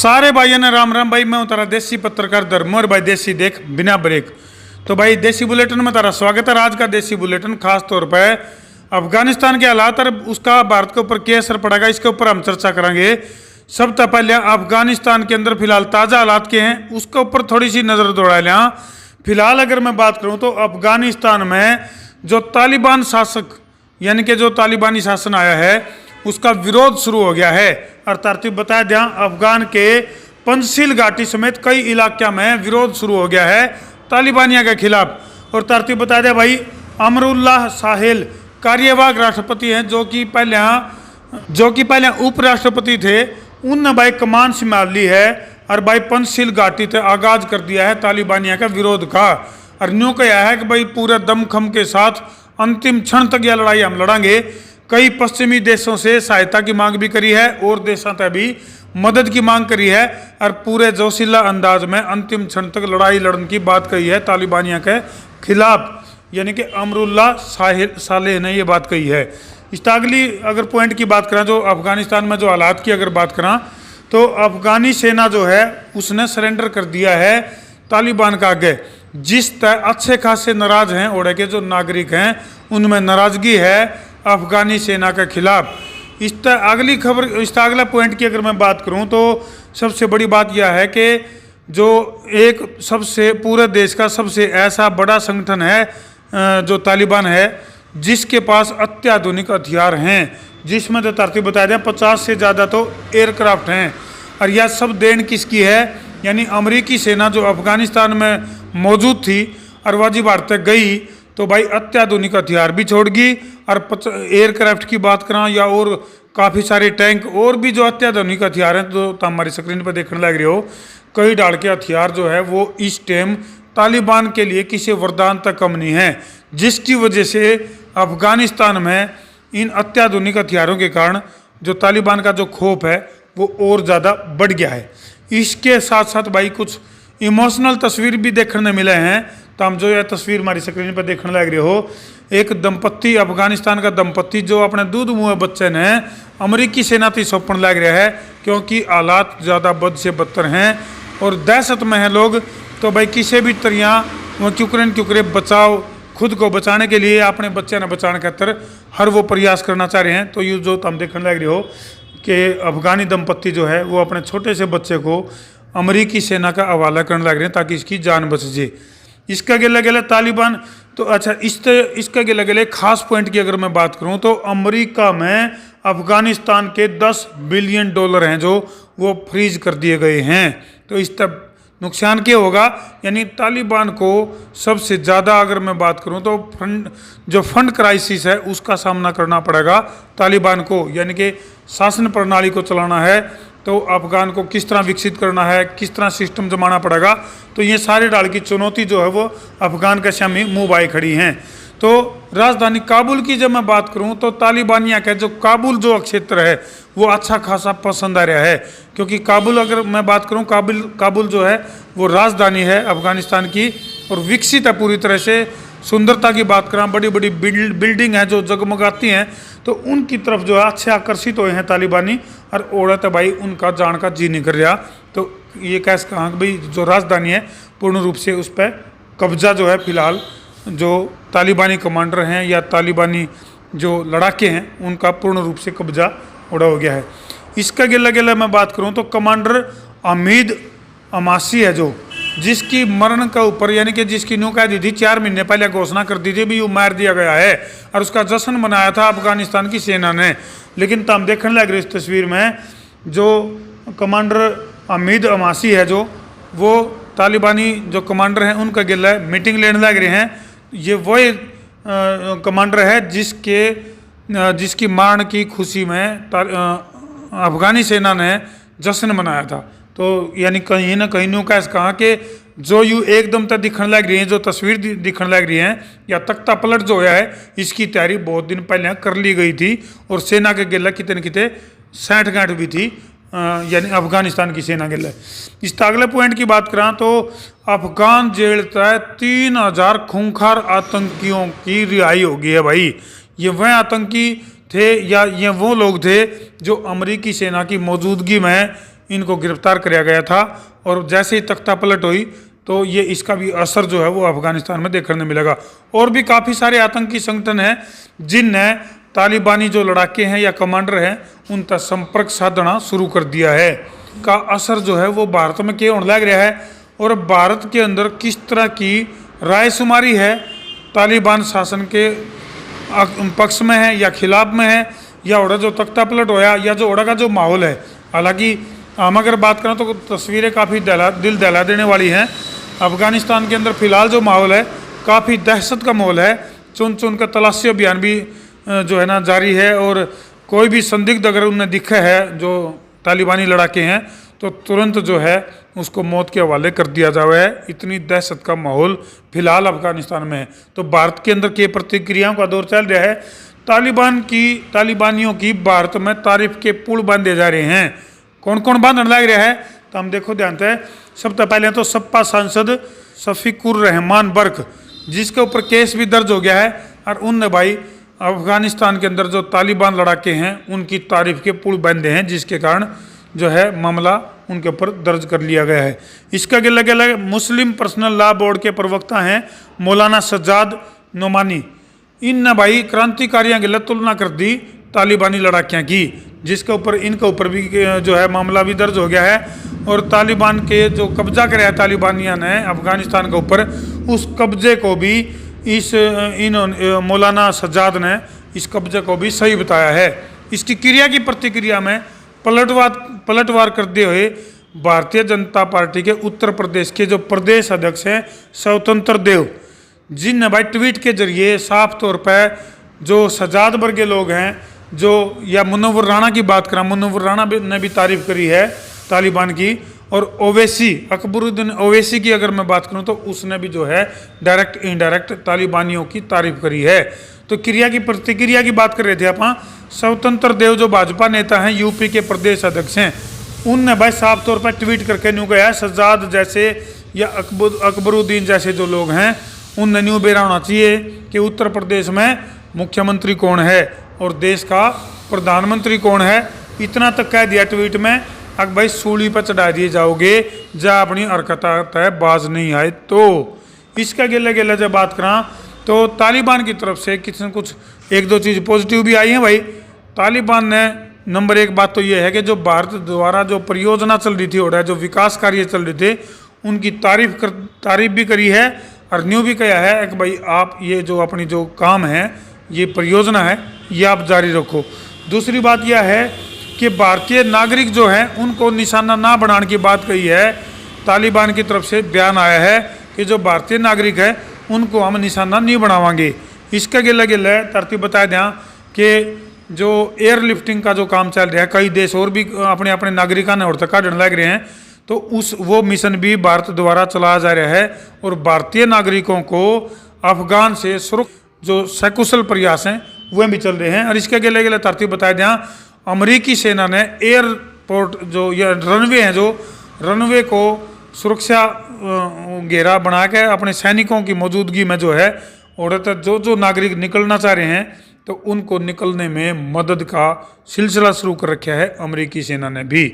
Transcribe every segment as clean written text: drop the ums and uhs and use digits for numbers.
सारे भाइयों ने राम राम। भाई मैं हूं तारा देसी पत्रकार धर्म और भाई देसी देख बिना ब्रेक। तो भाई देसी बुलेटिन में तारा स्वागत है। आज का देसी बुलेटिन खास तौर पर अफगानिस्तान के हालात और उसका भारत के ऊपर क्या असर पड़ेगा, इसके ऊपर हम चर्चा करेंगे। सबसे पहले अफगानिस्तान के अंदर फिलहाल ताज़ा हालात के हैं उसके ऊपर थोड़ी सी नज़र दौड़ा लें। फिलहाल अगर मैं बात करूं तो अफगानिस्तान में जो तालिबान शासक यानी कि जो तालिबानी शासन आया है उसका विरोध शुरू हो गया है। और तरतीब बताया दें, अफगान के पंजशील घाटी समेत कई इलाकों में विरोध शुरू हो गया है तालिबानिया के खिलाफ। और तरतीब बता दें भाई, अमरुल्लाह साहिल कार्यवाहक राष्ट्रपति हैं जो कि पहले उपराष्ट्रपति थे, उनने भाई कमान संभाल ली है और भाई पंजशील घाटी से आगाज कर दिया है तालिबानिया का विरोध का। और न्यू कहा है कि भाई पूरे दमखम के साथ अंतिम क्षण तक यह लड़ाई हम लड़ेंगे। कई पश्चिमी देशों से सहायता की मांग भी करी है और देशों से भी मदद की मांग करी है और पूरे जोशीला अंदाज में अंतिम क्षण तक लड़ाई लड़ने की बात कही है तालिबानिया के खिलाफ। यानी कि अमरुल्लाह सालेह ने ये बात कही है। इस अगली अगर पॉइंट की बात करें, जो अफगानिस्तान में जो हालात की अगर बात करें तो अफगानी सेना जो है उसने सरेंडर कर दिया है तालिबान का आगे। जिस तरह अच्छे खासे नाराज हैं ओड़े के जो नागरिक हैं उनमें नाराजगी है अफगानी सेना के खिलाफ। इस तरह अगली खबर, इस अगला पॉइंट की अगर मैं बात करूं तो सबसे बड़ी बात यह है कि जो एक सबसे पूरे देश का सबसे ऐसा बड़ा संगठन है जो तालिबान है जिसके पास अत्याधुनिक हथियार हैं, जिसमें जो तरतीब बताया जाए 50 से ज़्यादा तो एयरक्राफ्ट हैं। और यह सब देन किसकी है, यानी अमेरिकी सेना जो अफगानिस्तान में मौजूद थी और वाजी भारत गई तो भाई अत्याधुनिक हथियार भी छोड़ गई। और एयरक्राफ्ट की बात करें या और काफ़ी सारे टैंक और भी जो अत्याधुनिक हथियार हैं तो हमारी स्क्रीन पर देखने लग रहे हो, कई डाल के हथियार जो है वो इस टाइम तालिबान के लिए किसी वरदान तक कम नहीं है, जिसकी वजह से अफगानिस्तान में इन अत्याधुनिक हथियारों के कारण जो तालिबान का जो खौफ है वो और ज़्यादा बढ़ गया है। इसके साथ साथ भाई कुछ इमोशनल तस्वीर भी देखने मिले हैं। तो हम जो यह तस्वीर हमारी स्क्रीन पर देखने लग रहे हो, एक दंपत्ति, अफगानिस्तान का दंपत्ति जो अपने दूध मुँह बच्चे ने अमेरिकी सेना से सौंपने लग रहा है क्योंकि हालात ज़्यादा बद से बदतर हैं और दहशत में हैं लोग। तो भाई किसी भी तरह वो क्यूकरे बचाव, खुद को बचाने के लिए अपने बच्चे ने बचाने खातर हर वो प्रयास करना चाह रहे हैं। तो ये जो हम देखने लग रहे हो कि अफगानी दंपत्ति जो है वो अपने छोटे से बच्चे को अमेरिकी सेना का हवाला करने लग रहे हैं ताकि इसकी जान बच जाए। इसका गिला गिला तालिबान तो अच्छा, इसका गिला गिला खास पॉइंट की अगर मैं बात करूं तो अमेरिका में अफगानिस्तान के $10 बिलियन हैं जो वो फ्रीज कर दिए गए हैं। तो इस तब नुकसान क्या होगा, यानी तालिबान को सबसे ज़्यादा अगर मैं बात करूं तो फंड क्राइसिस है उसका सामना करना पड़ेगा तालिबान को। यानी कि शासन प्रणाली को चलाना है तो अफगान को किस तरह विकसित करना है, किस तरह सिस्टम जमाना पड़ेगा। तो ये सारे डाल की चुनौती जो है वो अफगान के सामने मुँह बाई खड़ी हैं। तो राजधानी काबुल की जब मैं बात करूं तो तालिबानिया का जो काबुल जो क्षेत्र है वो अच्छा खासा पसंद आ रहा है क्योंकि काबुल, अगर मैं बात करूं काबुल जो है वो राजधानी है अफगानिस्तान की और विकसित है पूरी तरह से। सुंदरता की बात करें, बड़ी बड़ी बिल्डिंग है जो जगमगाती हैं, तो उनकी तरफ जो है अच्छे आकर्षित हुए हैं तालिबानी। और औरत भाई उनका जान का जी नहीं कर रहा। तो ये कैसे कहा कि भाई जो राजधानी है पूर्ण रूप से उस पर कब्जा जो है फिलहाल जो तालिबानी कमांडर हैं या तालिबानी जो लड़ाके हैं उनका पूर्ण रूप से कब्जा उड़ा हो गया है। इसका गिला मैं बात करूं तो कमांडर अमीद अमासी है जो जिसकी मरण के ऊपर यानी कि जिसकी न्यू कह दी थी 4 महीने पहले घोषणा कर दी थी भी वो मार दिया गया है और उसका जश्न मनाया था अफगानिस्तान की सेना ने। लेकिन तो हम देखने लग रहे इस तस्वीर में जो कमांडर अमीद अमासी है जो वो तालिबानी जो कमांडर हैं उनका गिला मीटिंग लेने लग रहे हैं। ये वही कमांडर है जिसकी मरण की खुशी में अफगानी सेना ने जश्न मनाया था। तो यानी कहीं ना कहीं न्यू कैसे कहा कि जो यू एकदम तक दिखने लग रही है, जो तस्वीर दिखने लग रही है या तख्ता पलट जो है इसकी तैयारी बहुत दिन पहले कर ली गई थी और सेना के गिला कितने कितने 60 गांठ भी थी, यानी अफगानिस्तान की सेना के लिए। इस अगले पॉइंट की बात करें तो अफगान जेल तय 3000 खूंखार आतंकियों की रिहाई हो गई है। भाई ये वह आतंकी थे या ये वो लोग थे जो अमेरिकी सेना की मौजूदगी में इनको गिरफ्तार किया गया था। और जैसे ही तख्ता पलट हुई तो ये इसका भी असर जो है वो अफगानिस्तान में देखने मिलेगा। और भी काफ़ी सारे आतंकी संगठन हैं जिनने तालिबानी जो लड़ाके हैं या कमांडर हैं उन तक संपर्क साधना शुरू कर दिया है। का असर जो है वो भारत में क्या होने लग रहा है और भारत के अंदर किस तरह की रायशुमारी है, तालिबान शासन के पक्ष में है या खिलाफ में है, या ओड़ा जो तख्ता पलट होया या जो ओड़ा का जो माहौल है। हालांकि हम अगर बात करें तो तस्वीरें काफ़ी दिल दहला देने वाली हैं। अफगानिस्तान के अंदर फिलहाल जो माहौल है काफ़ी दहशत का माहौल है। चुन चुन का तलाशी अभियान भी जो है ना जारी है और कोई भी संदिग्ध अगर उन्हें दिखा है जो तालिबानी लड़ाके हैं तो तुरंत जो है उसको मौत के हवाले कर दिया जावा है। इतनी दहशत का माहौल फिलहाल अफगानिस्तान में है। तो भारत के अंदर के प्रतिक्रियाओं का दौर चल रहा है। तालिबानियों की भारत में तारीफ के पुल बांधे जा रहे हैं। कौन कौन बांधने लग रहा है तो हम देखो ध्यान से। सबसे पहले तो सपा सांसद शफीकुर रहमान बर्क जिसके ऊपर केस भी दर्ज हो गया है और उनने भाई अफगानिस्तान के अंदर जो तालिबान लड़ाके हैं उनकी तारीफ के पुल बांधे हैं, जिसके कारण जो है मामला उनके ऊपर दर्ज कर लिया गया है। इसका अगले अगले मुस्लिम पर्सनल लॉ बोर्ड के प्रवक्ता हैं मौलाना सज्जाद नोमानी। इन भाई क्रांतिकारियों की तुलना कर दी तालिबानी लड़ाकियाँ की, जिसके ऊपर इनके ऊपर भी जो है मामला भी दर्ज हो गया है। और तालिबान के जो कब्जा कराया है तालिबानियों ने अफगानिस्तान के ऊपर, उस कब्जे को भी इन मौलाना सज्जाद ने इस कब्जे को भी सही बताया है। इसकी क्रिया की प्रतिक्रिया में पलटवार करते हुए भारतीय जनता पार्टी के उत्तर प्रदेश के जो प्रदेश अध्यक्ष हैं स्वतंत्र देव, जिनने भाई ट्वीट के जरिए साफ तौर पर जो सज्जाद वर्ग के लोग हैं जो, या मुनव्वर राणा की बात करें, मुनव्वर राणा ने भी तारीफ करी है तालिबान की। और ओवैसी, अकबरुद्दीन ओवैसी की अगर मैं बात करूं तो उसने भी जो है डायरेक्ट इनडायरेक्ट तालिबानियों की तारीफ करी है। तो क्रिया की प्रतिक्रिया की बात कर रहे थे आप। स्वतंत्र देव जो भाजपा नेता हैं, यूपी के प्रदेश अध्यक्ष हैं, उनने भाई साफ तौर पर ट्वीट करके न्यू कहा सज्जाद जैसे या अकबरुद्दीन जैसे जो लोग हैं उनने न्यू बेरा होना चाहिए कि उत्तर प्रदेश में मुख्यमंत्री कौन है और देश का प्रधानमंत्री कौन है। इतना तक कह दिया ट्वीट में अगर भाई सूली पर चढ़ा दिए जाओगे जा अपनी हरकत तय बाज नहीं आए। तो इसका गिले गिले जब बात करा तो तालिबान की तरफ से किसी न कुछ एक दो चीज़ पॉजिटिव भी आई है भाई। तालिबान ने नंबर एक बात तो ये है कि जो भारत द्वारा जो परियोजना चल रही थी और जो विकास कार्य चल रहे थे उनकी तारीफ भी करी है और न्यू भी कहा है कि भाई आप ये जो अपनी जो काम है ये परियोजना है ये आप जारी रखो। दूसरी बात यह है कि भारतीय नागरिक जो हैं उनको निशाना ना बनाने की बात कही है। तालिबान की तरफ से बयान आया है कि जो भारतीय नागरिक है उनको हम निशाना नहीं बनावांगे। इसके गिले गिले तरतीब बता दें कि जो एयरलिफ्टिंग का जो काम चल रहा है, कई देश और भी अपने अपने नागरिकों ने और तक काटने लग रहे हैं, तो वो मिशन भी भारत द्वारा चलाया जा रहा है और भारतीय नागरिकों को अफगान से जो सकुशल प्रयास हैं वह भी चल रहे हैं। और इसके अगले अगले तरतीब बताया दें, अमेरिकी सेना ने एयरपोर्ट जो या रनवे हैं, जो रनवे को सुरक्षा घेरा बना के अपने सैनिकों की मौजूदगी में जो है और जो नागरिक निकलना चाह रहे हैं तो उनको निकलने में मदद का सिलसिला शुरू कर रखा है अमेरिकी सेना ने भी।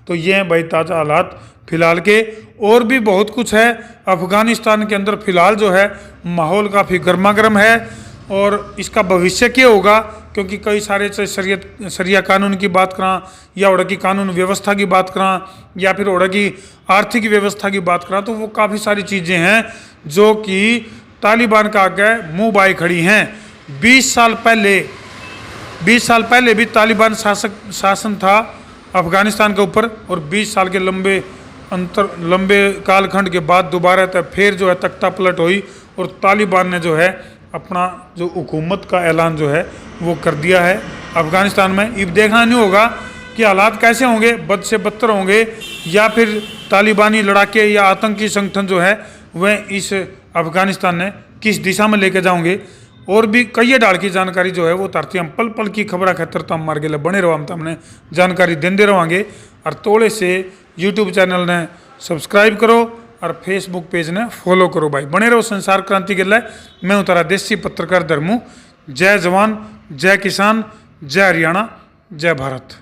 तो ये हैं भाई ताज़ा हालात फिलहाल के। और भी बहुत कुछ है अफगानिस्तान के अंदर फिलहाल जो है माहौल काफ़ी गर्मा गर्म है और इसका भविष्य क्या होगा, क्योंकि कई सारे शरिया कानून की बात करा या ओड़ा की कानून व्यवस्था की बात करा या फिर ओड़ा की आर्थिक व्यवस्था की बात करा, तो वो काफ़ी सारी चीज़ें हैं जो कि तालिबान का आगे मुँह बाई खड़ी हैं। 20 साल पहले भी तालिबान शासन था अफगानिस्तान के ऊपर और 20 साल के लंबे कालखंड के बाद दोबारा फिर जो है तख्ता पलट हुई और तालिबान ने जो है अपना जो हुकूमत का ऐलान जो है वो कर दिया है अफगानिस्तान में। अब देखना नहीं होगा कि हालात कैसे होंगे, बद से बदतर होंगे या फिर तालिबानी लड़ाके या आतंकी संगठन जो है वह इस अफगानिस्तान ने किस दिशा में लेके जाओगे। और भी कई डाल की जानकारी जो है वो तरती हम पल पल की खबर खतर तो हम मार गए बने रहो, हम तो हमने जानकारी देते रहेंगे। और तोड़े से यूट्यूब चैनल ने सब्सक्राइब करो और फेसबुक पेज ने फॉलो करो भाई, बने रहो संसार क्रांति के लिए। मैं हूँ तारा देसी पत्रकार धर्मू। जय जवान, जय किसान, जय हरियाणा, जय भारत।